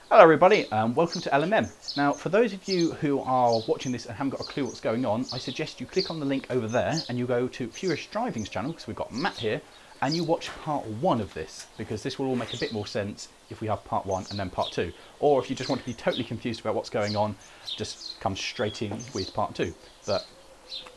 Hello everybody, welcome to LMM. Now for those of you who are watching this and haven't got a clue what's going on, I suggest you click on the link over there and you go to Furious Driving's channel, because we've got Matt here, and you watch part 1 of this, because this will all make a bit more sense if we have part 1 and then part 2. Or if you just want to be totally confused about what's going on, just come straight in with part 2. But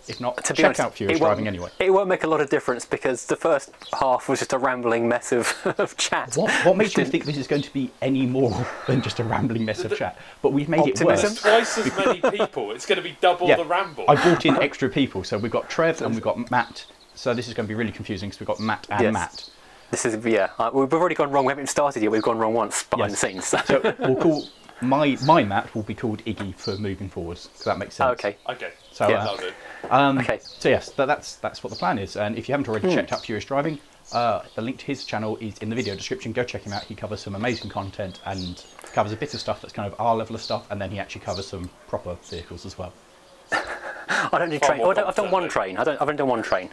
if not, check out Furious Driving anyway. It won't make a lot of difference because the first half was just a rambling mess of chat. What makes you think this is going to be any more than just a rambling mess of chat? But we've made it worse. Twice as many people. It's going to be double the ramble. I brought in extra people, so we've got Trev and we've got Matt. So this is going to be really confusing because we've got Matt and Matt. This is, we've already gone wrong. We haven't even started yet. We've gone wrong once behind the scenes. So we'll call my Matt will be called Iggy for moving forwards, because that makes sense. Okay. So that'll do. Okay. So yes, that's what the plan is. And if you haven't already checked out Furious Driving, the link to his channel is in the video description. Go check him out. He covers some amazing content and covers a bit of stuff that's kind of our level of stuff, and then he actually covers some proper vehicles as well. I don't do train. I've done one train. I've only done one train.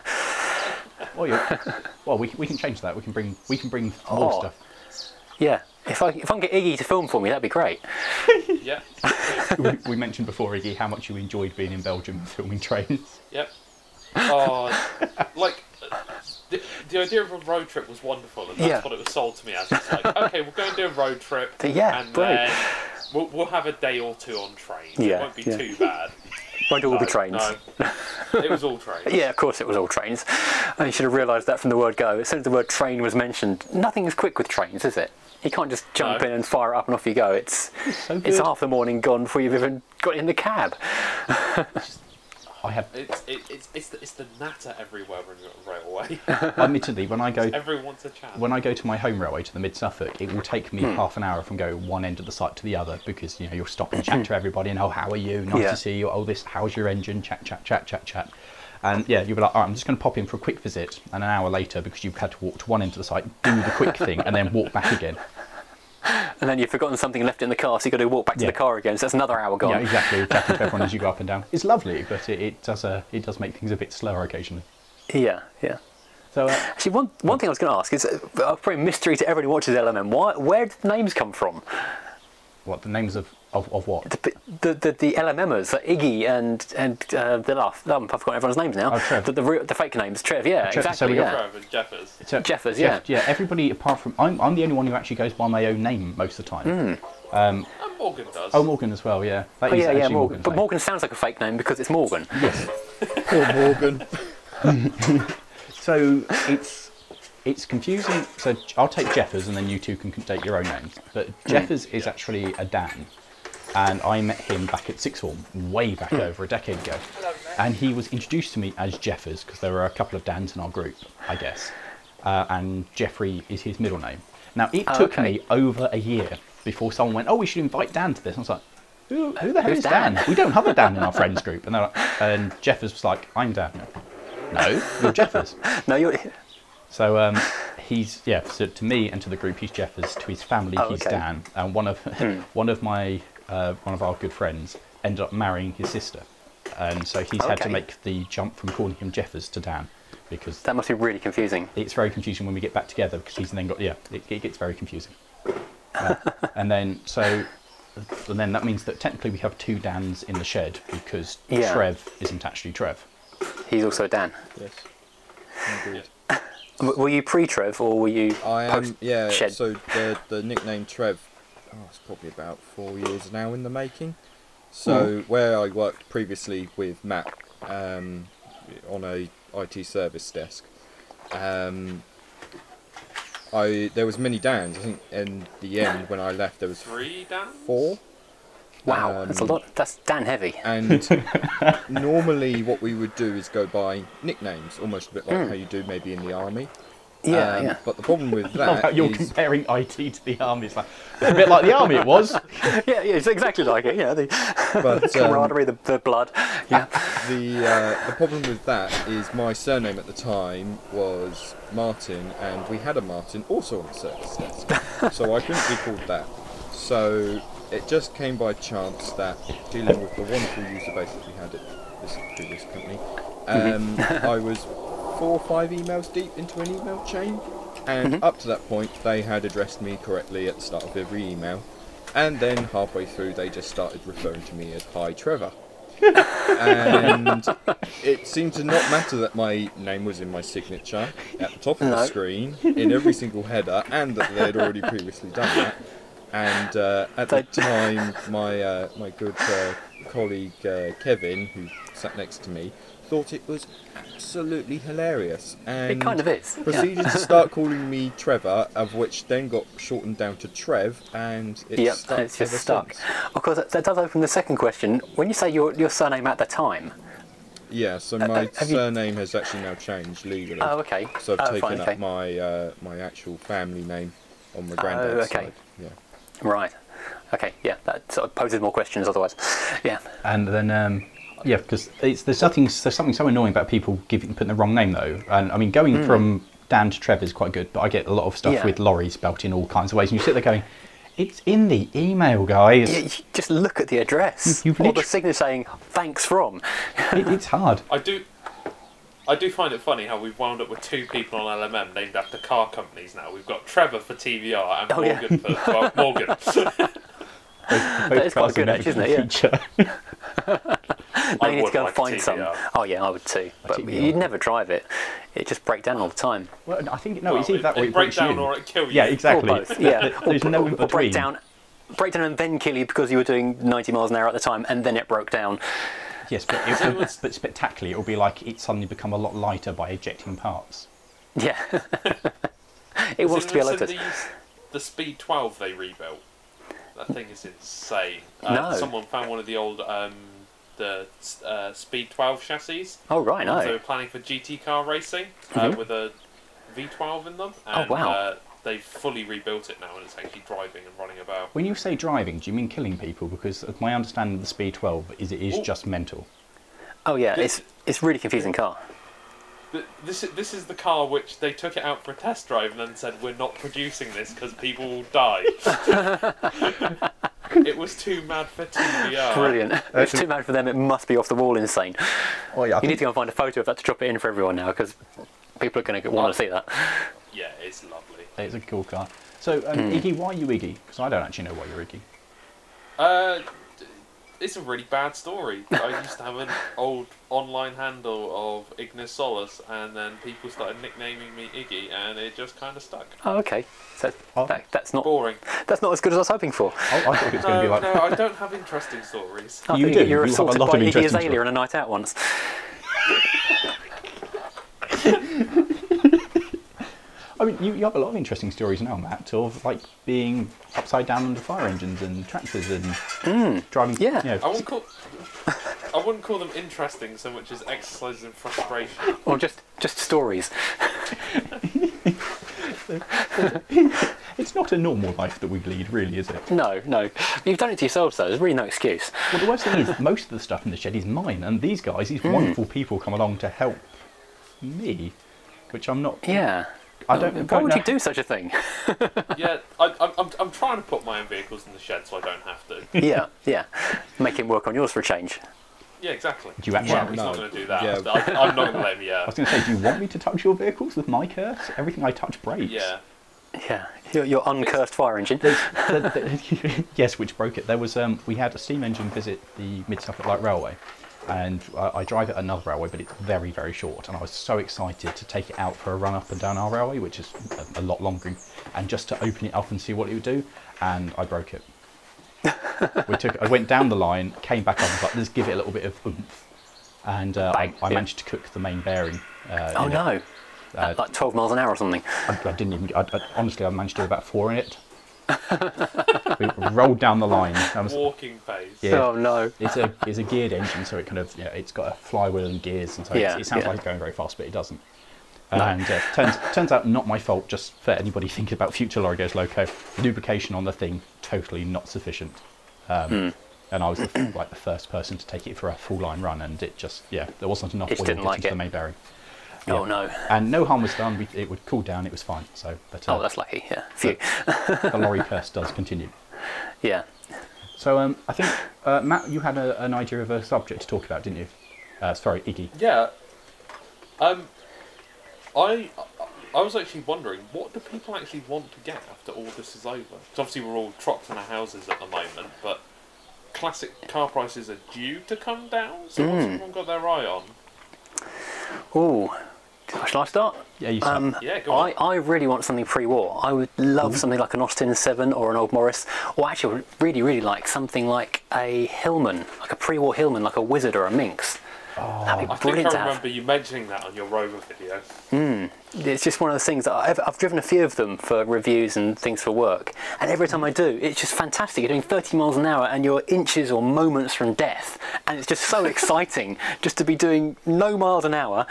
Well, we can change that. We can bring more stuff. Yeah. If I can get Iggy to film for me, that'd be great. Yeah. we mentioned before, Iggy, how much you enjoyed being in Belgium filming trains. Yep. Oh, like the idea of a road trip was wonderful, and that's what it was sold to me as. It's like, okay, we'll go and do a road trip, and then we'll have a day or two on trains. It won't be too bad. Won't all be trains. No, it was all trains. Yeah, of course it was all trains. And you should have realised that from the word go. As soon as the word train was mentioned, nothing is quick with trains, is it? You can't just jump in and fire it up and off you go. It's half the morning gone before you've even got in the cab. It's the natter everywhere when you're on railway. Admittedly, when I go everyone wants a chat. When I go to my home railway to the Mid Suffolk, it will take me half an hour from going one end of the site to the other, because you'll stop and chat to everybody and how are you? Nice to see you. Oh, how's your engine? Chat. And you'll be like, all right, I'm just going to pop in for a quick visit, and an hour later, because you've had to walk to one end of the site, do the quick thing, and then walk back again. And then you've forgotten something and left it in the car, so you've got to walk back to the car again, so that's another hour gone. Yeah, exactly. Chatting to everyone as you go up and down. It's lovely, but it does make things a bit slower occasionally. Yeah. So actually, one thing I was going to ask is probably a mystery to everyone who watches LMM. Where did the names come from? What, the names of what? The LMMers, like Iggy and the laugh. I've forgotten everyone's names now. Oh, Trev. The fake names, Trev. Yeah, Trev, exactly. Trev and Jeffers. Jeffers, yeah. Yeah, everybody apart from I'm the only one who actually goes by my own name most of the time. And Morgan does. Oh, Morgan as well. Yeah. That is Morgan. Morgan's But name. Morgan sounds like a fake name because it's Morgan. Yes. Poor Morgan. So it's confusing. So I'll take Jeffers, and then you two can take your own names. But Jeffers is actually a Dan, and I met him back at sixth form, way back over a decade ago. And he was introduced to me as Jeffers because there were a couple of Dans in our group, I guess. And Jeffrey is his middle name. Now it took me over a year before someone went, "Oh, we should invite Dan to this." And I was like, "Who the hell is Dan? We don't have a Dan in our friends group." And they're like, and Jeffers was like, "I'm Dan." No, you're Jeffers. No, you're. So he's So to me and to the group, he's Jeffers. To his family, he's Dan. And one of our good friends ended up marrying his sister, and so he's had to make the jump from calling him Jeffers to Dan, because that must be really confusing. It's very confusing when we get back together, because he's then got it gets very confusing. And then that means that technically we have two Dans in the shed, because Trev isn't actually Trev. He's also a Dan. Yes. Indeed. Were you pre-Trev or were you shed? So the nickname Trev, it's probably about 4 years now in the making. So where I worked previously with Matt on a IT service desk, there was many Dans. I think in the end when I left there was 3 Dans? 4. Wow, that's a lot. That's Dan heavy. And normally what we would do is go by nicknames, almost a bit like how you do maybe in the army. Yeah. But the problem with that you're comparing IT to the army. It's a bit like the army it was. yeah, it's exactly like it. Yeah, the camaraderie, the blood. Yeah. The problem with that is my surname at the time was Martin, and we had a Martin also on the service desk, so I couldn't be called that. So it just came by chance that dealing with the wonderful user base that we had at this previous company, I was 4 or 5 emails deep into an email chain, and up to that point they had addressed me correctly at the start of every email, And then halfway through, they just started referring to me as Hi Trevor. And it seemed to not matter that my name was in my signature at the top of the screen, in every single header, and that they'd already previously done that. And at the time, my good colleague Kevin, who sat next to me, thought it was absolutely hilarious. And it kind of is. Proceeded to start calling me Trevor, of which then got shortened down to Trev, and it's just stuck. Of course, that does open the second question. When you say your surname at the time... Yeah, so my surname has actually now changed legally. Oh, okay. So I've taken up my actual family name on my granddad's side. Yeah. Right. Okay, yeah, that sort of poses more questions otherwise. Yeah. And then... yeah, because there's something so annoying about people putting the wrong name though. And I mean, going from Dan to Trev is quite good, but I get a lot of stuff with Lawrie spelt in all kinds of ways, and you sit there going, "It's in the email, guys." Yeah, you just look at the address or the signature saying "Thanks from." It's hard. I do find it funny how we've wound up with two people on LMM named after car companies now. We've got Trevor for TVR and Morgan for Morgan. That is quite a good edge, isn't it? Yeah. Now you need to go and find some. Oh yeah, I would too. But you'd never drive it. It'd just break down all the time. Well, I think it's either that or it breaks down you. or it kills you. Yeah, exactly. Or both. Yeah. There's no in between. Break down and then kill you because you were doing 90 miles an hour at the time, and then it broke down. Yes, but but spectacularly, it'll be like it suddenly become a lot lighter by ejecting parts. Yeah. It wants to be a Lotus. The Speed 12 they rebuilt. That thing is insane. No. Someone found one of the old Speed 12 chassis. Oh right, no. They were planning for GT car racing with a V12 in them. And, oh wow. They've fully rebuilt it now, and it's actually driving and running about. When you say driving, do you mean killing people? Because my understanding of the Speed 12 is it is just mental. Oh yeah, it's really confusing car. This is the car which they took it out for a test drive and then said, we're not producing this because people will die. It was too mad for TVR. Brilliant. It's too mad for them, it must be off the wall insane. Oh, yeah, you need to go and find a photo of that to drop it in for everyone now, because people are going to want to see that. Yeah, it's lovely. It's a cool car. So, Iggy, why are you Iggy? Because I don't actually know why you're Iggy. It's a really bad story. I used to have an old online handle of Ignis Solus, and then people started nicknaming me Iggy, and it just kind of stuck. Oh, okay. So that's not boring. That's not as good as I was hoping for. I thought it was going to be like... No, I don't have interesting stories. You do. You were assaulted by Iggy Azalea on a night out once. I mean, you have a lot of interesting stories now, Matt, of like being upside down under fire engines and tractors and driving. Yeah. You know, I wouldn't call them interesting so much as exercises in frustration. Or just stories. It's not a normal life that we lead, really, is it? No. You've done it to yourselves, though. There's really no excuse. Well, the worst thing is, most of the stuff in the shed is mine, and these guys, these wonderful people, come along to help me, which I'm not. Yeah. I don't. Why would you do such a thing? Yeah, I'm trying to put my own vehicles in the shed so I don't have to. Yeah. Make him work on yours for a change. Yeah, exactly. Do you actually? Well, he's not going to do that. Yeah. I'm not going to let him. Yeah. I was going to say, do you want me to touch your vehicles with my curse? Everything I touch breaks. Yeah. Yeah. Your uncursed fire engine. Yes, which broke it. There was we had a steam engine visit the Mid Suffolk Light Railway. And I drive it another railway, but it's very, very short. And I was so excited to take it out for a run up and down our railway, which is a lot longer, and just to open it up and see what it would do. And I broke it. I went down the line, came back up, and was like, let's give it a little bit of oomph. And I managed to cook the main bearing. Oh no! Like 12 miles an hour or something. I didn't even. Honestly, I managed to do about 4 in it. We rolled down the line. Walking pace. Yeah, oh no! It's a geared engine, so it kind of it's got a flywheel and gears, and so it sounds like it's going very fast, but it doesn't. And turns out not my fault. Just for anybody thinking about future Lawrie Goes Loco, lubrication on the thing totally not sufficient. And I was the first person to take it for a full line run, and it just there wasn't enough oil to get into the main bearing. Oh no! And no harm was done. It would cool down. It was fine. So, but that's lucky. Yeah, phew. The Lawrie curse does continue. Yeah. So I think Matt, you had an idea of a subject to talk about, didn't you? Sorry, Iggy. Yeah. I I was actually wondering, what do people actually want to get after all this is over? Because obviously we're all trapped in our houses at the moment, but classic car prices are due to come down, so what's everyone got their eye on? Oh, shall I start? Yeah, you start. Yeah, go on. I really want something pre-war. I would love something like an Austin 7 or an old Morris, or actually I would really, really like something like a Hillman, like a pre-war Hillman, like a Wizard or a Minx. That'd be brilliant to have. I remember you mentioning that on your Rover video. It's just one of those things that I've driven a few of them for reviews and things for work, and every time I do, it's just fantastic. You're doing 30 miles an hour and you're inches or moments from death, and it's just so exciting just to be doing no miles an hour,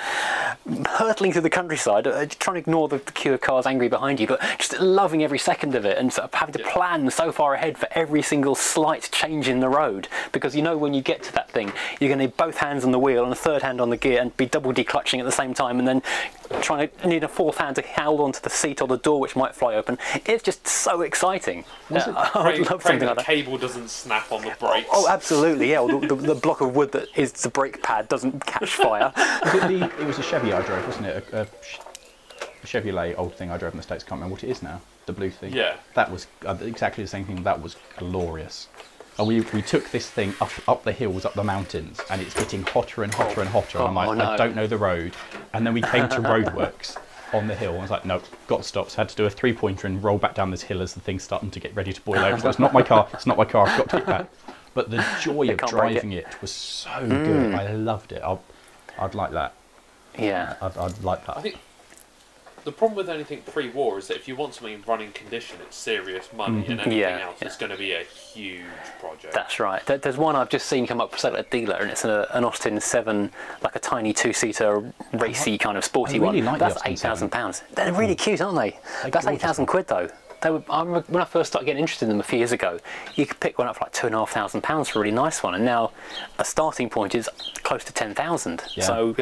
hurtling through the countryside, trying to ignore the queue of cars angry behind you, but just loving every second of it, and sort of having to plan so far ahead for every single slight change in the road, because you know when you get to that thing, you're going to need both hands on the wheel and a third hand on the gear and be double declutching at the same time, and then trying to need a fourth hand to hold onto the seat or the door which might fly open. It's just so exciting. I would love something like that. The cable doesn't snap on the brakes. Oh, absolutely, yeah. Or the block of wood that is the brake pad doesn't catch fire. It was a Chevy I drove, wasn't it? A Chevrolet old thing I drove in the States. Can't remember what it is now. The blue thing. Yeah. That was exactly the same thing. That was glorious. And we took this thing up the hills, up the mountains, and it's getting hotter and hotter and hotter. And I'm like, I don't know the road. And then we came to roadworks on the hill, and I was like, no, got to stop. So I had to do a three-pointer and roll back down this hill as the thing's starting to get ready to boil over. So it's not my car. It's not my car. I've got to get back. But the joy of driving it was so good. I loved it. I'd like that. Yeah. I'd like that. I think the problem with anything pre-war is that if you want something in running condition, it's serious money, and anything else, it's going to be a huge project. That's right. There's one I've just seen come up for sale at a dealer, and it's an Austin 7, like a tiny two-seater, racy kind of sporty really one. like That's £8,000. They're really cute, aren't they? That's 8,000 quid though. I remember when I first started getting interested in them a few years ago, you could pick one up for like £2,500 for a really nice one, and now a starting point is close to 10,000. Yeah. So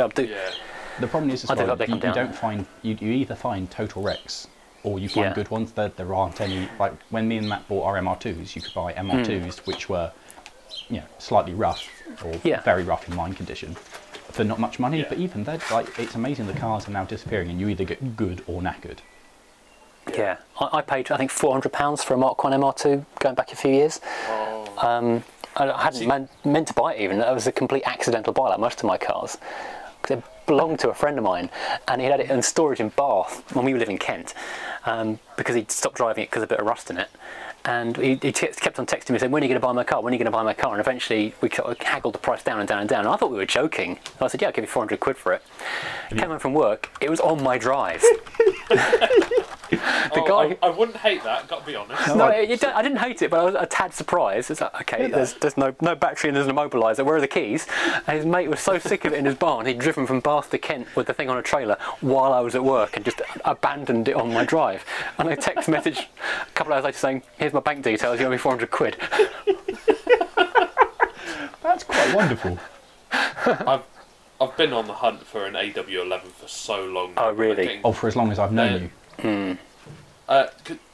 The problem is as well, you don't find, you either find total wrecks or you find good ones. There aren't any. Like when me and Matt bought our MR2s, you could buy MR2s which were, slightly rough or very rough in line condition for not much money. But even then, like, it's amazing the cars are now disappearing, and you either get good or knackered. Yeah, I paid I think £400 for a Mark 1 MR2 going back a few years. I hadn't meant to buy it even. That was a complete accidental buy, like most of my cars. It belonged to a friend of mine, and he had it in storage in Bath when we live in Kent, because he'd stopped driving it because of a bit of rust in it. And he kept on texting me saying, when are you going to buy my car? When are you going to buy my car? And eventually we haggled the price down and down and down. And I thought we were joking. I said, yeah, I'll give you 400 quid for it. Came home from work, it was on my drive. I wouldn't hate that, got to be honest. I didn't hate it, but I was a tad surprised. It's like, okay, there's no battery and there's an immobiliser. Where are the keys? And his mate was so sick of it in his barn, he'd driven from Bath to Kent with the thing on a trailer while I was at work and just abandoned it on my drive. And I text message a couple of hours later saying, here's my bank details, you owe me 400 quid. That's quite wonderful. I've been on the hunt for an AW11 for so long now. Oh, really? For as long as I've known you.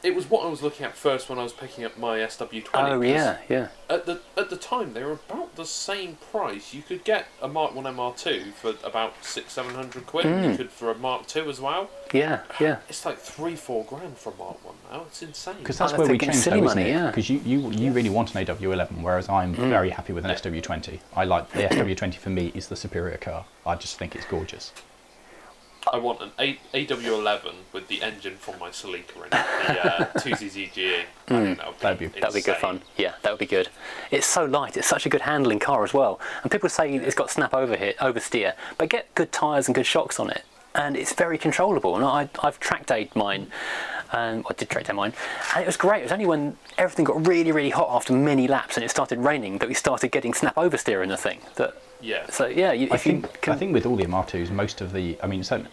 It was what I was looking at first when I was picking up my SW20. Oh, yeah. At the time, they were about the same price. You could get a Mark 1 MR2 for about £600-700 quid. You could for a Mark 2 as well. Yeah. It's like 3-4 grand for a Mark 1 now. It's insane. Because that's where we changed, though, isn't it? Because you really want an AW11, whereas I'm very happy with an SW20. I like the SW20. For me is the superior car. I just think it's gorgeous. I want an AW11 with the engine from my Celica in it, the 2ZZGE. That'd be good fun. Yeah, that would be good. It's so light. It's such a good handling car as well. And people say it's got snap oversteer, but get good tyres and good shocks on it, and it's very controllable. And I've track dayed mine. I did track day mine, and it was great. It was only when everything got really, really hot after many laps and it started raining that we started getting snap oversteer in the thing. So yeah, I think with all the MR2s, most of the, I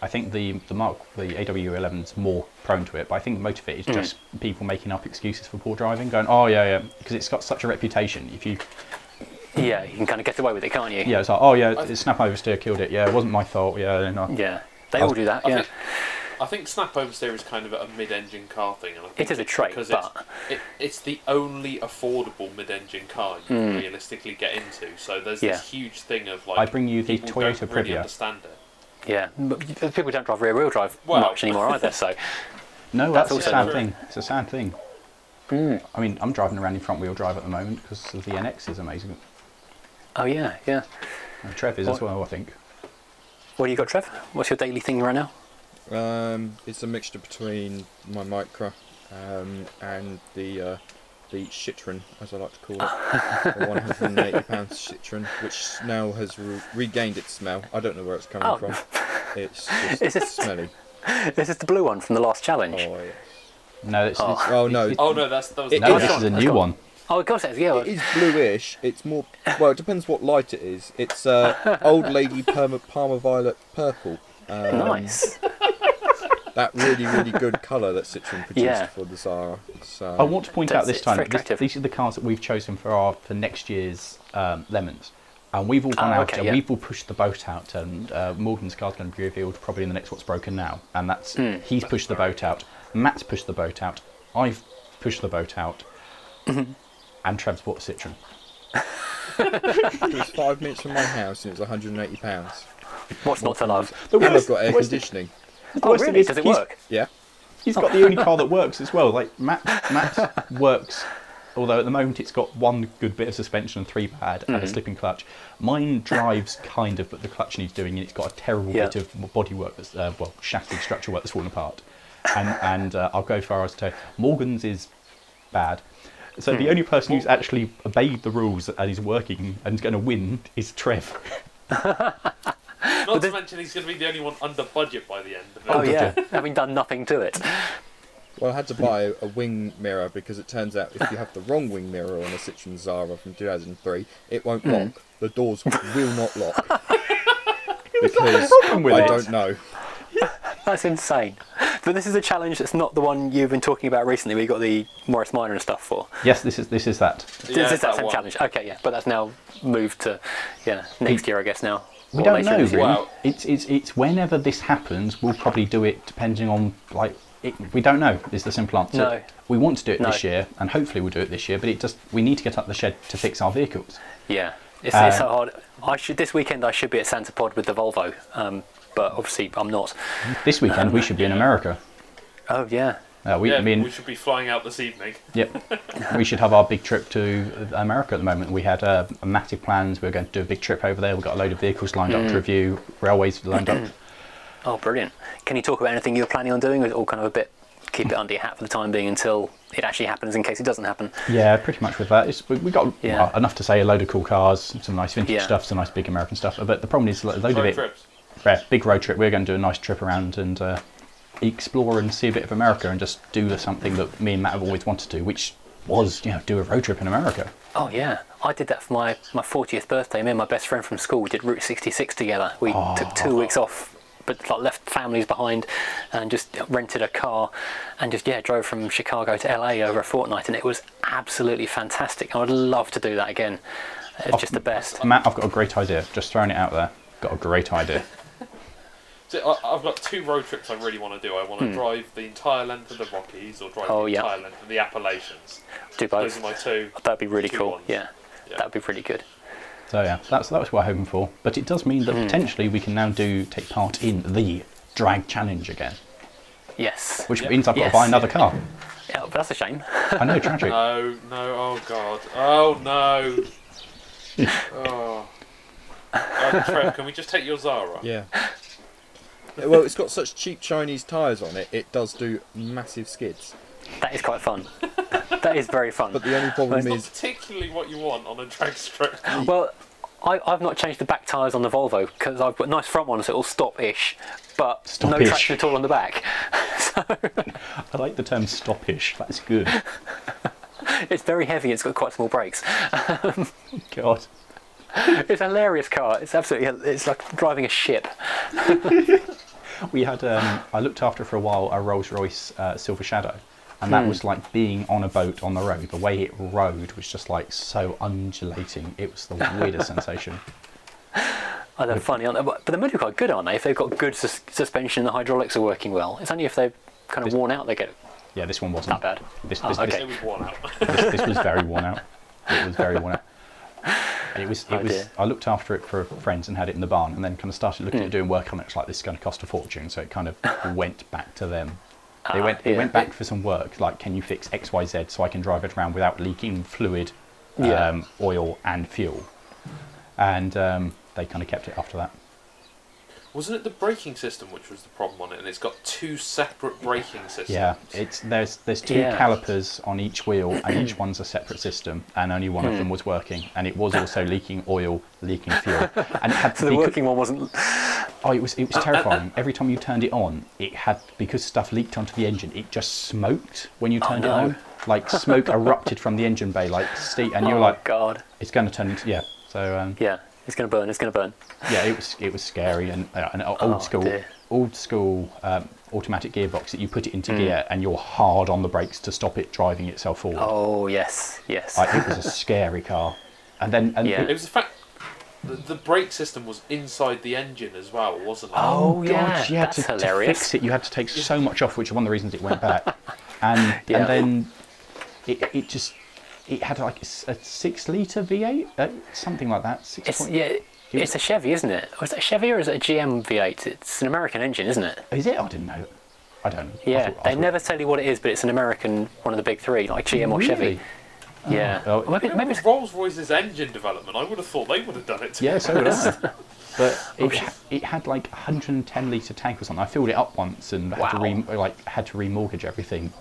think the AW11's more prone to it, but I think most of it is just people making up excuses for poor driving, going, oh yeah, because it's got such a reputation. You can kind of get away with it, can't you? Yeah, it's like, oh yeah, snap oversteer killed it. Yeah, it wasn't my fault. Yeah, no. Yeah, they all do that. Yeah. I think snap oversteer is kind of a mid-engine car thing. And I think it is a trait, because but it's the only affordable mid-engine car you can realistically get into. So there's this huge thing of like, I bring you the people Toyota don't really Previa. Understand it. Yeah, but people don't drive rear-wheel drive much anymore either, so... No, that's a sad thing. It's a sad thing. I mean, I'm driving around in front-wheel drive at the moment because the NX is amazing. Oh, yeah, yeah. And Trev is as well, I think. What do you got, Trev? What's your daily thing right now? It's a mixture between my Micra and the Citroen, as I like to call it, the 180 pound Citroen, which now has regained its smell. I don't know where it's coming from. It's just smelly. This is the blue one from the last challenge. Oh yeah. No, it's no. Oh no, that was no, this is a new one. Oh, of course it is. Yeah, it is bluish. It's more. Well, it depends what light it is. It's old lady Parma violet purple. Nice. That really good colour that Citroen produced for the Zara. So I want to point out this time, these are the cars that we've chosen for next year's Lemons. And we've all gone out and we've all pushed the boat out, and Morgan's car's going to be revealed probably in the next What's Broken Now. And that's he's pushed the boat out, Matt's pushed the boat out, I've pushed the boat out, and Trev's bought a Citroen. It was 5 minutes from my house and it was £180. What's not to love? And I've got air conditioning. Oh, really? Does it work? Yeah. He's got the only car that works as well. Like Matt works, although at the moment it's got one good bit of suspension and 3 bad and a slipping clutch. Mine drives kind of, but the clutch needs doing, and it's got a terrible bit of bodywork that's chassis structural work that's fallen apart. And I'll go far as to say Morgan's is bad. So the only person who's actually obeyed the rules and is working and is going to win is Trev. Not to mention he's going to be the only one under budget by the end of it. Oh yeah, having done nothing to it. Well, I had to buy a wing mirror because it turns out if you have the wrong wing mirror on a Citroen Zara from 2003, it won't lock. The doors will not lock. Because I don't know. That's insane. But this is a challenge that's not the one you've been talking about recently, where you got the Morris Minor and stuff for. Yes, this is that. This is that same challenge. Okay, yeah, but that's now moved to next year, I guess now. We don't know really. Wow. It's whenever this happens, we'll probably do it depending on we don't know is the simple answer. No. We want to do it this year, and hopefully we'll do it this year. But we need to get up the shed to fix our vehicles. Yeah, it's so hard. This weekend I should be at Santa Pod with the Volvo, but obviously I'm not. This weekend we should be in America. Oh yeah. We should be flying out this evening. Yep. We should have our big trip to America at the moment. We had massive plans. We were going to do a big trip over there. We've got a load of vehicles lined up to review, railways lined up. Oh, brilliant. Can you talk about anything you're planning on doing, or is it all kind of a bit, keep it under your hat for the time being until it actually happens in case it doesn't happen? Yeah, pretty much with that. We got enough to say, a load of cool cars, some nice vintage stuff, some nice big American stuff. But the problem is a load of it. Trips. Yeah, big road trip. We're going to do a nice trip around and explore and see a bit of America and just do something that me and Matt have always wanted to do, which was do a road trip in America. Oh yeah, I did that for my 40th birthday. Me and my best friend from school, we did Route 66 together. We took 2 weeks off, but left families behind and just rented a car and just drove from Chicago to LA over a fortnight, and it was absolutely fantastic. I would love to do that again. It's just the best. Matt, I've got a great idea. Just throwing it out there. Got a great idea. So I've got 2 road trips I really want to do. I want to drive the entire length of the Rockies or drive the entire length of the Appalachians. Do both. Those are my 2. That'd be really cool. Ones. Yeah, that'd be pretty good. So yeah, that was what I'm hoping for. But it does mean that potentially we can now take part in the drag challenge again. Yes. Which means I've got to buy another car. Yeah, but that's a shame. I know, tragic. No, oh god. Oh no. Oh. Trev, can we just take your Zara? Yeah. Well, it's got such cheap Chinese tyres on it, it does do massive skids. That is quite fun. That is very fun. But the only problem it's is... not particularly what you want on a drag strip. Well, I've not changed the back tyres on the Volvo because I've got nice front ones, so it'll stop-ish, but no traction at all on the back. So I like the term stop-ish, that's good. It's very heavy, it's got quite small brakes. God. It's a hilarious car. It's absolutely, it's like driving a ship. We had, I looked after for a while a Rolls-Royce Silver Shadow, and that was like being on a boat on the road. The way it rode was just like so undulating. It was the weirdest sensation. Oh, they're funny, aren't they? But they're meant to be quite good, aren't they? If they've got good suspension and the hydraulics are working well. It's only if they're kind of worn out they get... Yeah, this one wasn't. Not bad. It was worn out. This was very worn out. It was very worn out. It was. I looked after it for friends and had it in the barn, and then kind of started looking at doing work on it. It's like, this is going to cost a fortune, so it kind of went back to them. They went back for some work, like, can you fix X, Y, Z so I can drive it around without leaking fluid, oil and fuel, and they kind of kept it after that. Wasn't it the braking system which was the problem on it? And it's got 2 separate braking systems. Yeah, there's 2 calipers on each wheel, and each one's a separate system, and only one of them was working, and it was also leaking oil, leaking fuel, and it had so the working one wasn't. Oh, it was terrifying. Every time you turned it on, it had, because stuff leaked onto the engine, it just smoked when you turned it on. Like, smoke erupted from the engine bay, like steam, and you're like, God, it's going to turn into So it's going to burn. It's going to burn. Yeah, it was scary, and an old school automatic gearbox that you put it into gear and you're hard on the brakes to stop it driving itself forward. Oh yes. It was a scary car, and it was the fact the brake system was inside the engine as well, wasn't it? Oh God, yeah, that's hilarious. To fix it, you had to take so much off, which is one of the reasons it went back, and then it had like a 6-litre V8, something like that. It's a Chevy, isn't it? Or is it a Chevy or is it a GM V8? It's an American engine, isn't it? Is it? I didn't know. I don't know. Yeah, they never tell you what it is, but it's an American, one of the big 3, like GM or Chevy. Yeah. Oh. Maybe it's Rolls-Royce's engine development. I would have thought they would have done it. Yeah, so would I. But it had like 110-litre tank or something. I filled it up once and had to remortgage everything.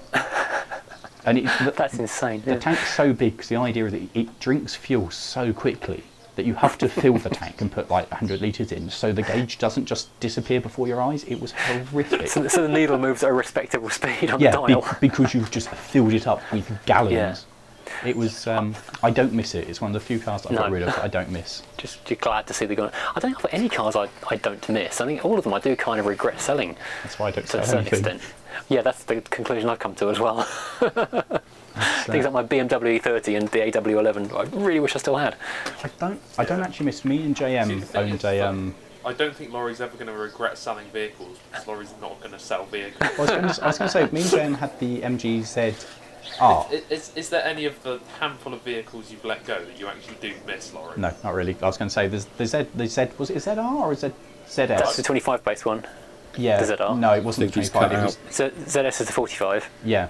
And that's insane. The tank's so big because the idea is that it drinks fuel so quickly that you have to fill the tank and put like 100 litres in, so the gauge doesn't just disappear before your eyes. It was horrific. So the needle moves at a respectable speed on the dial. Because you've just filled it up with gallons. Yeah. It was. I don't miss it. It's one of the few cars that I've got rid of that I don't miss. You're glad to see the. I don't think for any cars I don't miss. I think all of them I do kind of regret selling. That's why I don't sell to a certain anything. extent. Yeah, that's the conclusion I've come to as well. Things like my BMW E30 and the AW11, I really wish I still had. I don't actually miss. Me and JM owned a. I don't think Laurie's ever going to regret selling vehicles because Laurie's not going to sell vehicles. I was going to say, me and JM had the MGZ. Is there any of the handful of vehicles you've let go that you actually do miss, Lawrie? No, not really. I was going to say, there's the Z. Was it a ZR or a ZS? That's the 25 base one. Yeah. The ZR. No, it wasn't the 25. It was. So ZS is the 45. Yeah.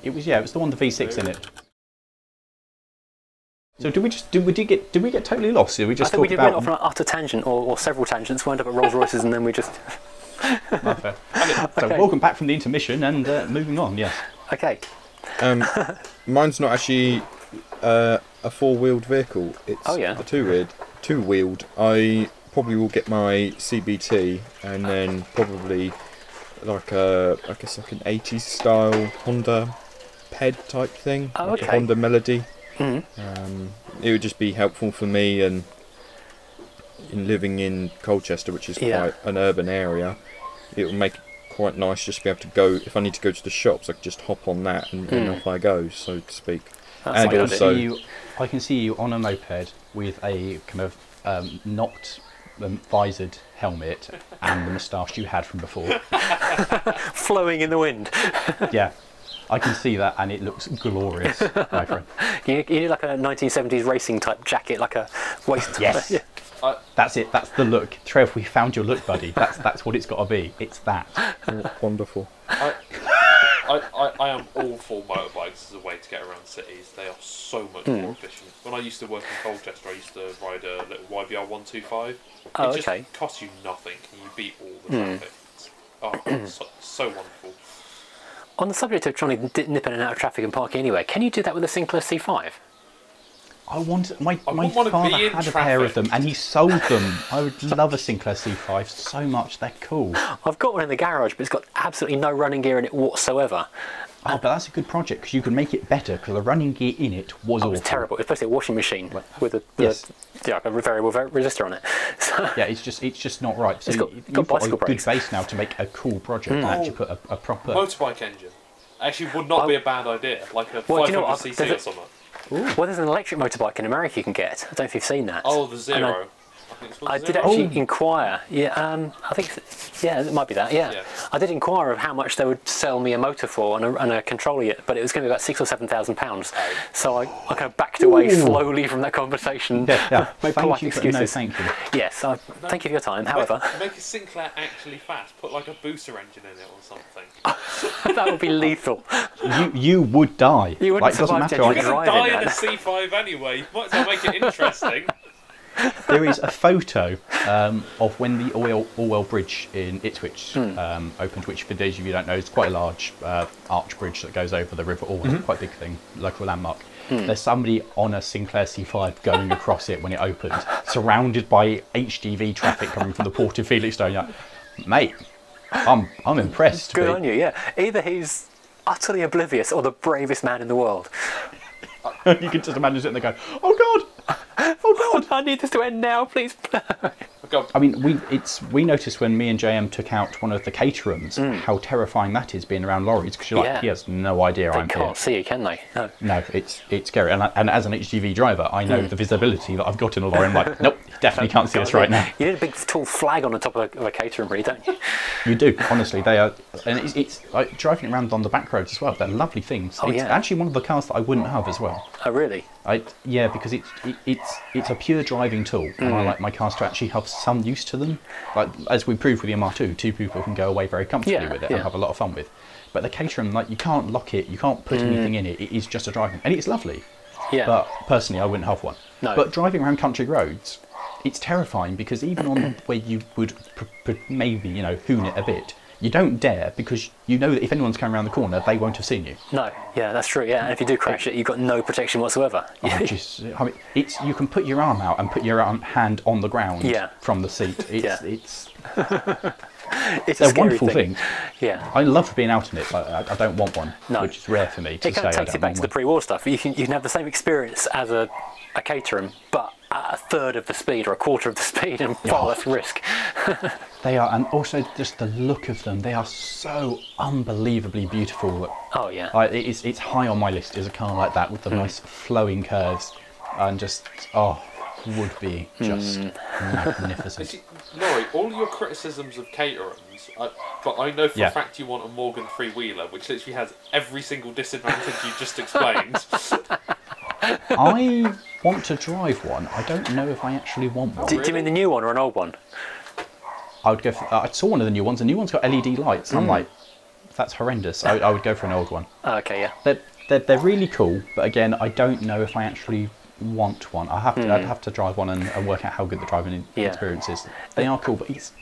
It was. Yeah, it was the one with the V6 in it. So did we get totally lost? Did we just? I think went off on an utter tangent or several tangents. Wound up at Rolls Royces and then we just. Okay. So welcome back from the intermission and moving on. Yes. Okay. Mine's not actually a 4-wheeled vehicle. It's a two-wheeled. I probably will get my CBT and then probably like an 80s style Honda Ped type thing, like a Honda Melody. Mm-hmm. It would just be helpful for me, and in living in Colchester, which is quite an urban area, it would make it quite nice just to be able to go. If I need to go to the shops, I could just hop on that and off I go, so to speak. And also, I can see you on a moped with a kind of not visored helmet and the moustache you had from before, flowing in the wind. Yeah. I can see that, and it looks glorious, my friend. You need like a 1970s racing type jacket, like a waist. Yes, that's it. That's the look. Trev, we found your look, buddy. That's what it's got to be. It's that. Wonderful. I am all for motorbikes as a way to get around cities. They are so much more efficient. When I used to work in Colchester, I used to ride a little YBR 125. It just costs you nothing, and you beat all the traffic. So wonderful. On the subject of trying to nip in and out of traffic and parking anywhere, can you do that with a Sinclair C5? My father had a pair of them and he sold them. I would love a Sinclair C5 so much. They're cool. I've got one in the garage, but it's got absolutely no running gear in it whatsoever. Oh, but that's a good project because you can make it better because the running gear in it was awful. It was terrible. It was basically a washing machine with a variable resistor on it. So yeah, it's just not right. So you've got a good base now to make a cool project and actually put a proper motorbike engine. Actually, would not be a bad idea, like a 500cc or something. Well, there's an electric motorbike in America you can get. I don't know if you've seen that. Oh, the Zero. I did actually inquire. Yeah, I think, yeah, it might be that. Yeah. I did inquire of how much they would sell me a motor for and a controller yet, but it was going to be about £6,000 or £7,000. So I kind of backed away slowly from that conversation. Yeah. Made polite excuses. No, thank you. Yes, thank you for your time. However, make a Sinclair actually fast. Put like a booster engine in it or something. That would be lethal. You would die. You wouldn't survive. You're going to die in a C5 anyway. Might as well make it interesting. There is a photo of when the Orwell Bridge in Ipswich opened, which for those of you who don't know is quite a large arch bridge that goes over the River Orwell, quite a big thing, local landmark. There's somebody on a Sinclair C5 going across it when it opened, surrounded by HGV traffic coming from the port of Felixstowe. You're like, mate, I'm impressed. Good on you, yeah. Either he's utterly oblivious or the bravest man in the world. You can just imagine sitting there going, oh God! Oh God! I need this to end now, please. I mean, we noticed when me and JM took out one of the caterums how terrifying that is being around Lawrie's, because you're like, he has no idea I'm here. They can't see you, can they? No, it's scary. And as an HGV driver, I know the visibility that I've got in a lorry. I'm like, nope, definitely can't see us right now. You need a big tall flag on the top of a caterum, really, don't you? You do, honestly. They are, and it's like driving around on the back roads as well. They're lovely things. It's actually one of the cars that I wouldn't have as well. Oh, really? Yeah, because it's a pure driving tool, and I like my cars to actually have some use to them. Like as we proved with the MR2, two people can go away very comfortably with it and have a lot of fun with. But the Caterham, like you can't lock it, you can't put anything in it. It is just a driving, and it's lovely. Yeah. But personally, I wouldn't have one. No. But driving around country roads, it's terrifying because even on where you would maybe hoon it a bit, you don't dare because you know that if anyone's coming around the corner, they won't have seen you. No, yeah, that's true. Yeah, and if you do crash it, you've got no protection whatsoever. I mean, you can put your arm out and put your hand on the ground from the seat. It's a wonderful thing. Yeah, I love being out in it, but I don't want one, which is rare for me. To it kind of takes you back to the pre-war stuff. You can have the same experience as a Caterham, but at a third of the speed or a quarter of the speed and far less risk. They are, and also just the look of them. They are so unbelievably beautiful. Oh yeah. It's high on my list. Is a car like that with the nice flowing curves, and just would be just magnificent. See, Lawrie, all your criticisms of Caterhams, but I know for a fact you want a Morgan three-wheeler, which literally has every single disadvantage you just explained. I want to drive one. I don't know if I actually want one. Do you mean the new one or an old one? I would go for. I saw one of the new ones. The new one's got LED lights, and I'm like, that's horrendous. I would go for an old one. Oh, okay, yeah. They're really cool, but again, I don't know if I actually want one. I'd have to drive one and work out how good the driving experience is. They are cool, but it's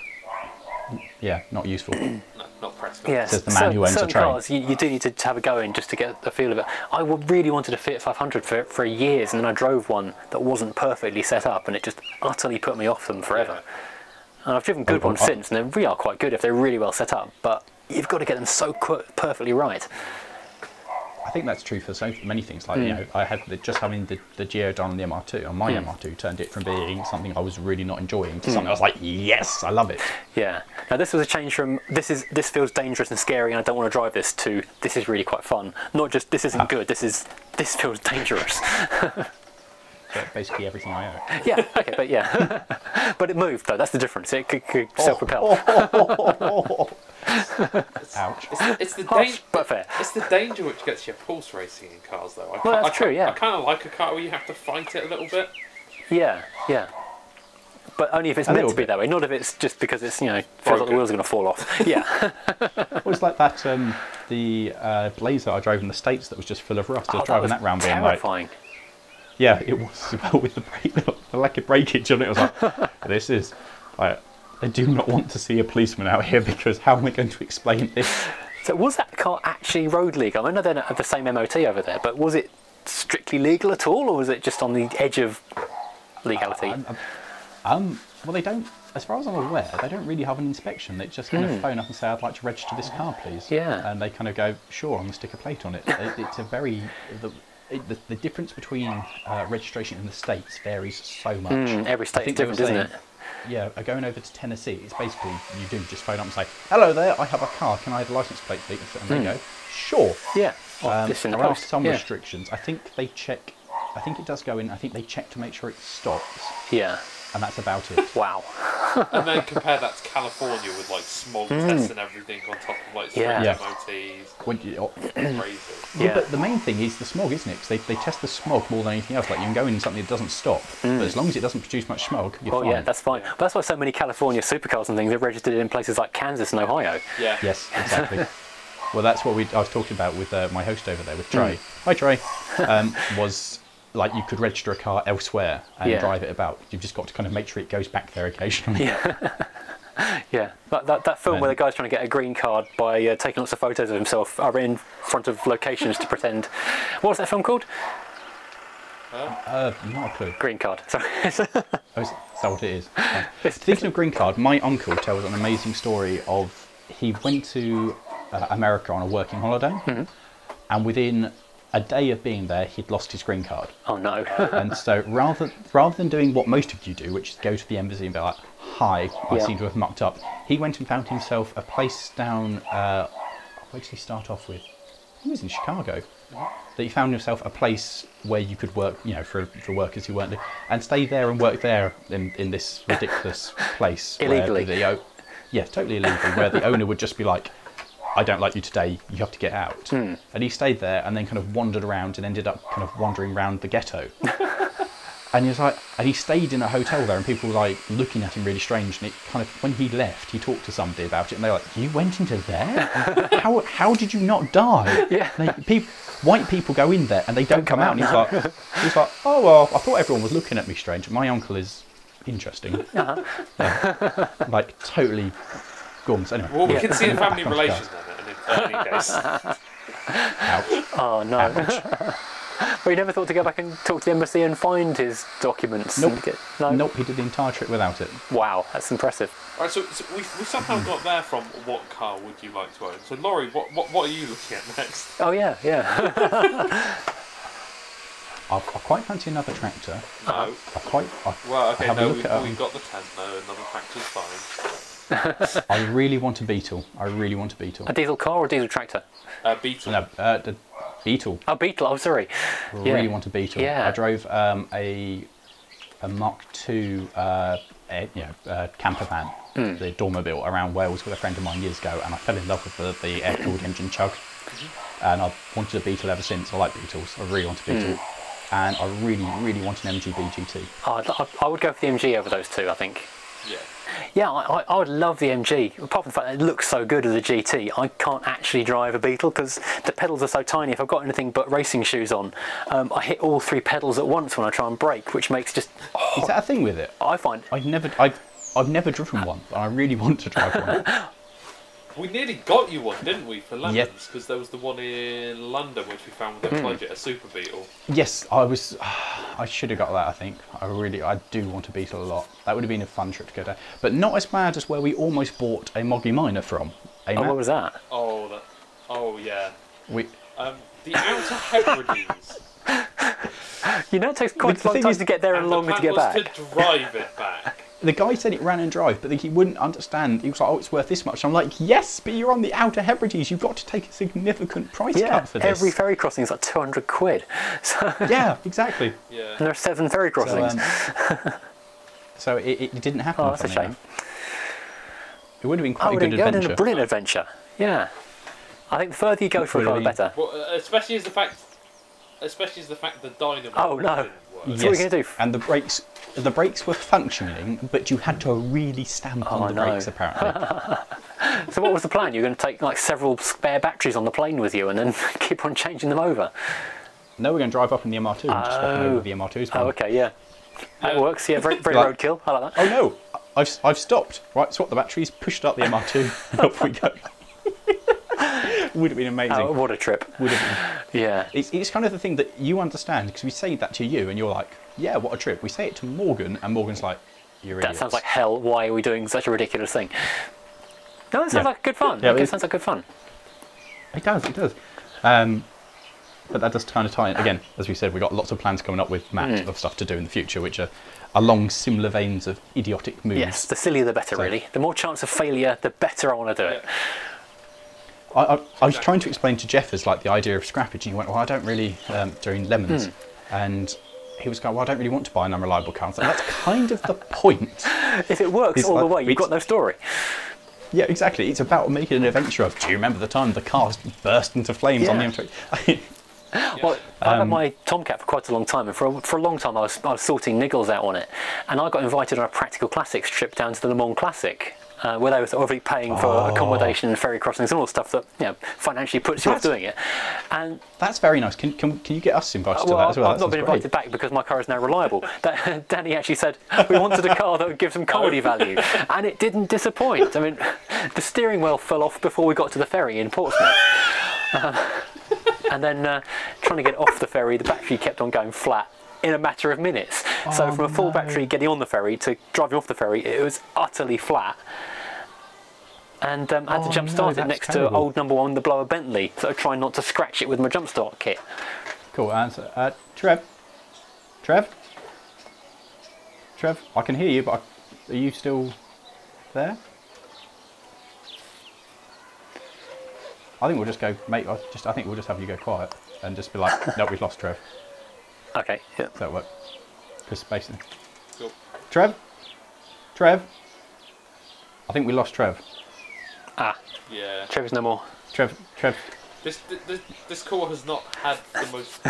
not useful. No, not practical. Yeah, says the man who owns a train. Cars, you do need to have a go in just to get a feel of it. I really wanted a Fiat 500 for years, and then I drove one that wasn't perfectly set up, and it just utterly put me off them forever. Yeah. And I've driven good ones since, and they really are quite good if they're really well set up, but you've got to get them so perfectly right. I think that's true for so many things. Like I had just having the Geodon and the MR2, and my MR2 turned it from being something I was really not enjoying to something I was like, yes, I love it. Yeah. Now this was a change from this feels dangerous and scary, and I don't want to drive this to this is really quite fun. Not just this isn't good. This feels dangerous. But basically everything I own. Yeah. Okay. But but it moved though. That's the difference. It could self-propel. Ouch. It's the but fair. It's the danger which gets you pulse racing in cars, though. That's true. Yeah. I kind of like a car where you have to fight it a little bit. Yeah. But only if it's meant to be that way, not if it's just because it's feels like the wheels are going to fall off. Yeah. It was like that the Blazer I drove in the States that was just full of rust. I was driving that round being terrifying. Yeah, it was with the lack of breakage on it. I was like, this is. I do not want to see a policeman out here because how am I going to explain this? So was that car actually road legal? I know they don't have the same MOT over there, but was it strictly legal at all, or was it just on the edge of legality? Well, they don't, as far as I'm aware, they don't really have an inspection. They just kind of phone up and say, I'd like to register this car, please. Yeah. And they kind of go, sure, I'm going to stick a plate on it. It's a very... The difference between registration in the States varies so much. Every state is different, isn't it? Yeah, going over to Tennessee, it's basically, you do just phone up and say, hello there, I have a car, can I have a licence plate, please? And they go, sure. Yeah. There are some restrictions. I think they check I think it does go in. I think they check to make sure it stops. Yeah. And that's about it. Wow. And then compare that to California with like smog tests and everything on top of like strict MOTs. Crazy. Yeah. But the main thing is the smog, isn't it? Because they test the smog more than anything else. Like you can go in something that doesn't stop, but as long as it doesn't produce much smog, you're fine. Yeah, that's fine. But that's why so many California supercars and things are registered in places like Kansas and Ohio. Yeah. Yes, exactly. Well, that's what I was talking about with my host over there, with Trey. Hi, Trey. Was like you could register a car elsewhere and drive it about. You've just got to kind of make sure it goes back there occasionally. Yeah, that film where the guy's trying to get a green card by taking lots of photos of himself are in front of locations to pretend. What was that film called? Not a clue. Green card. Sorry. Is that what it is? Speaking of green card, my uncle tells an amazing story of he went to America on a working holiday, and within a day of being there, he'd lost his green card. Oh no! And so rather than doing what most of you do, which is go to the embassy and be like, "Hi, I seem to have mucked up," he went and found himself a place down. Where did he start off with? He was in Chicago. That he found himself a place where you could work, for workers who weren't, and stay there and work there in this ridiculous place. Illegally. Yes, totally illegally. Where the owner would just be like, I don't like you today, you have to get out. And he stayed there and then kind of wandered around and ended up kind of wandering around the ghetto. And he was like, and he stayed in a hotel there, and people were like looking at him really strange. And it kind of, when he left, he talked to somebody about it, and they were like, "You went into there? How did you not die?" Yeah. White people go in there and they don't come out. And he's like, "Oh well, I thought everyone was looking at me strange." My uncle is interesting, like totally gums. Anyway, well, we can see the family relations in any case. Ouch. Oh no! Ouch. Well, you never thought to go back and talk to the embassy and find his documents? Nope. Nope, he did the entire trip without it. Wow, that's impressive. Alright, so we somehow got there from what car would you like to own? So Lawrie, what are you looking at next? Oh yeah. I quite fancy another tractor. No. We've got the tent though, another tractor's fine. I really want a Beetle. A diesel car or a diesel tractor? Beetle. No, the Beetle. Oh, Beetle. Oh, sorry. Really want a Beetle. Yeah. I drove a Mark II camper van, the Dormobile, around Wales with a friend of mine years ago, and I fell in love with the air-cooled engine chug. And I've wanted a Beetle ever since. I like Beetles. I really want a Beetle. And I really, really want an MG BGT. Oh, I would go for the MG over those two, I think. Yeah. Yeah, I would love the MG. Apart from the fact that it looks so good as a GT, I can't actually drive a Beetle because the pedals are so tiny. If I've got anything but racing shoes on, I hit all three pedals at once when I try and brake, which makes just... Oh, is that a thing with it? I find... I've never driven one, but I really want to drive one. We nearly got you one, didn't we, for Lemons? Because there was the one in London which we found with a budget, a Super Beetle. Yes, I should have got that, I think. I do want a Beetle a lot. That would have been a fun trip to go down. But not as bad as where we almost bought a Moggy Minor from. What was that? Oh yeah. The Outer Hebrides. It takes quite a long time to get there and longer to get back. to drive it back. The guy said it ran and drive, but he wouldn't understand. He was like, "Oh, it's worth this much." I'm like, "Yes, but you're on the Outer Hebrides. You've got to take a significant price cut for this." Every ferry crossing is like 200 quid. So yeah, exactly. Yeah. And there are 7 ferry crossings. So it didn't happen. Oh, that's a shame. It would have been quite a good adventure. A brilliant adventure. Yeah. I think the further you go for it, the better. Well, especially as the fact the dynamo. Oh no. Didn't work. Yes. What are you going to do? And the brakes were functioning, but you had to really stamp on the brakes, apparently. So what was the plan? You were going to take like several spare batteries on the plane with you and then keep on changing them over? No, we're going to drive up in the MR2 and just swap them over the MR2's one. Oh, okay, yeah. That works, yeah, very roadkill. I like that. Oh no, I've stopped. Right, swap the batteries, pushed up the MR2, and off we go. Would have been amazing. Oh, what a trip. Would have been. Yeah. It's kind of the thing that you understand, because we say that to you and you're like, yeah, what a trip. We say it to Morgan and Morgan's like, you're idiots. That sounds like hell. Why are we doing such a ridiculous thing? No, it sounds like good fun. Yeah, it sounds like good fun. It does. But that does kind of tie in. Again, as we said, we've got lots of plans coming up with Matt of stuff to do in the future, which are along similar veins of idiotic moves. Yes, the sillier the better, really. The more chance of failure, the better I want to do it. I was trying to explain to Jeff as like the idea of scrappage, and he went, "Well, I don't really doing Lemons," and he was going, well, I don't really want to buy an unreliable car. I was like, that's kind of the point. If it works all the way, you've got no story. Yeah, exactly. It's about making an adventure of, do you remember the time the car burst into flames on the M3? Well, I've had my Tomcat for quite a long time, and for a long time I was sorting niggles out on it, and I got invited on a Practical Classics trip down to the Le Mans Classic, where they were already paying for accommodation and ferry crossings and all the stuff that financially puts you off doing it. And that's very nice. Can you get us invited to that as well? I've not been invited back because my car is now reliable. Danny actually said we wanted a car that would give some comedy value, and it didn't disappoint. I mean, the steering wheel fell off before we got to the ferry in Portsmouth. And then trying to get off the ferry, the battery kept on going flat in a matter of minutes. So from a full battery getting on the ferry to driving off the ferry, it was utterly flat. And I had to jump start it next to old number 1, the blower Bentley, so trying not to scratch it with my jump start kit. Cool answer. Trev, I can hear you, but are you still there? I think we'll just go, mate. I think we'll just have you go quiet and just be like, no, we've lost Trev. Okay. Yeah. Does that work? Because basically, cool. Trev. I think we lost Trev. Ah. Yeah. Trev is no more. Trev. This call has not had the most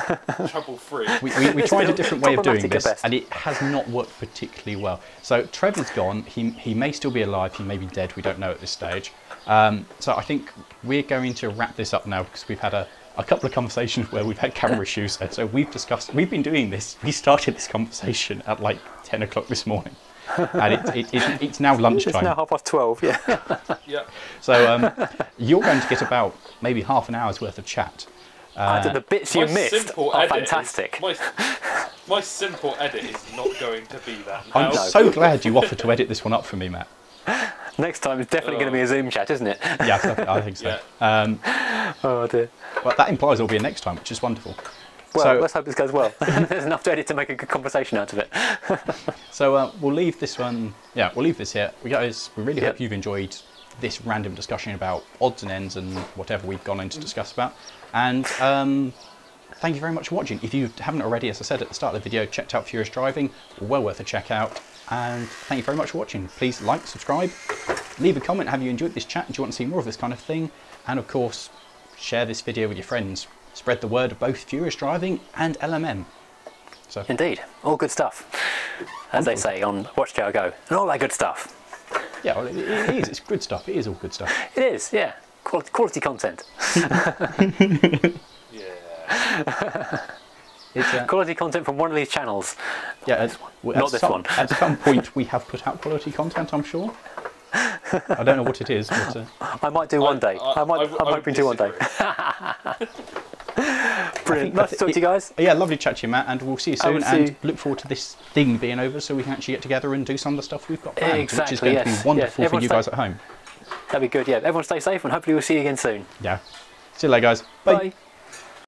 trouble-free. We tried a different way of doing this, and it has not worked particularly well. So Trev is gone. He may still be alive. He may be dead. We don't know at this stage. So I think we're going to wrap this up now because we've had a couple of conversations where we've had camera issues. So we've been doing this. We started this conversation at like 10 o'clock this morning. And it's now lunchtime. It's now 12:30, yeah. Yeah. So you're going to get about maybe half an hour's worth of chat. The bits you missed are fantastic. My simple edit is not going to be that. I'm so glad you offered to edit this one up for me, Matt. Next time it's definitely going to be a Zoom chat, isn't it? Yeah, I think so. Yeah. Oh dear. Well, that implies it'll be a next time, which is wonderful. Well, so, let's hope this goes well. There's enough to edit to make a good conversation out of it. So we'll leave this one. Yeah, we'll leave this here. We really hope you've enjoyed this random discussion about odds and ends and whatever we've gone in to discuss about. And thank you very much for watching. If you haven't already, as I said at the start of the video, checked out Furious Driving, well worth a check out. And thank you very much for watching. Please like, subscribe, leave a comment. Have you enjoyed this chat? Do you want to see more of this kind of thing? And of course, share this video with your friends. Spread the word of both Furious Driving and LMM. So, indeed, all good stuff, as they say on Watch How I Go, and all that good stuff. Yeah, well, it is. It's good stuff. It is all good stuff. It is, yeah. Quality content. Yeah. It's, quality content from one of these channels. Yeah, not this one. At some point, we have put out quality content, I'm sure. I don't know what it is. But, I might do one day. I'm hoping to one day. Brilliant. Nice to talk to you guys. Yeah, lovely to chat to you, Matt, and we'll see you soon. And look forward to this thing being over so we can actually get together and do some of the stuff we've got planned, which is going to be wonderful for you guys at home. That'd be good, yeah. Everyone stay safe and hopefully we'll see you again soon. Yeah. See you later, guys. Bye. Bye.